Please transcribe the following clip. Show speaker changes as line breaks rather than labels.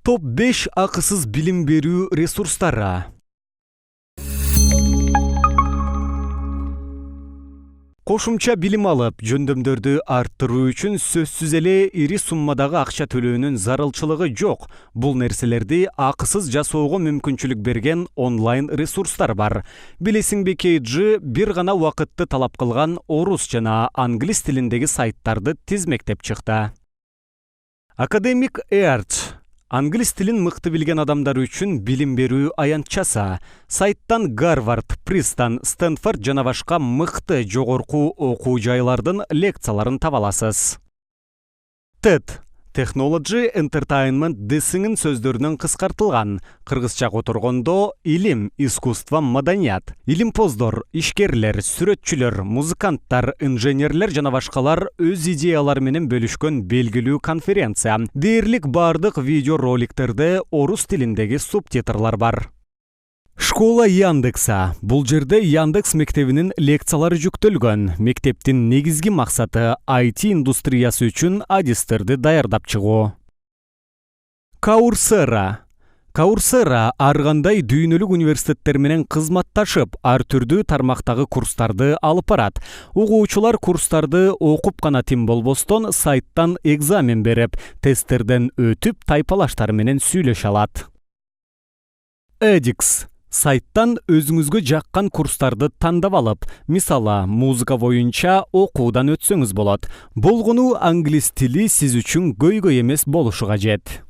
Топ 5 акысыз билим берүү ресурстары. Кошумча билим алып, жөндөмдөрдү арттыруу үчүн сөзсүз эле ири суммадагы акча төлөөнүн зарылчылыгы жок. Бул нерселерди акысыз жасоого мүмкүнчүлүк берген онлайн ресурстар бар. Билесиңби, KG бир гана убакытты талап кылган орус жана англис тилиндеги сайттарды тизмектеп чыкты. Академик Эарч англис тилин мыкты билген адамдар үчүн билим берүү аянтчасы. Сайттан Гарвард, Пристон, Стэнфорд жана башка мыкты жогорку окуу жайлардын лекцияларын таба аласыз. TED Technology Entertainment Dissing'in сөздөрүнөн кыскартылган. Кыргызча которгондо илим, искусство, маданият. Илимпоздор, ишкерлер, сүрөтчүлөр, музыканттар, инженерлер жана башкалар өз идеялары менен бөлүшкөн белгилүү конференция. Дээрлик бардык видео роликтерде орус тилиндеги субтитрлар бар. Школа Яндекса. Бул жерде Яндекс мектебинин лекциялары жүктөлгөн. Мектептин негизги максаты IT индустриясы үчүн адистерди даярдап чыгуу. Coursera ар кандай дүйнөлүк университеттер менен кызматташып, ар түрдүү тармактагы курстарды алып барат. Угуучулар курстарды окуп гана тим болбостон, сайттан экзамен берип, тесттерден өтүп, тайпалаштар менен сүйлөшө алат. edX сайттан өзүңүзгө жаккан курстарды тандап алып, мисалы, музыка боюнча окуудан өтсөңүз болот. Болгону англис тили сиз үчүн көйгөй эмес болушу кажет.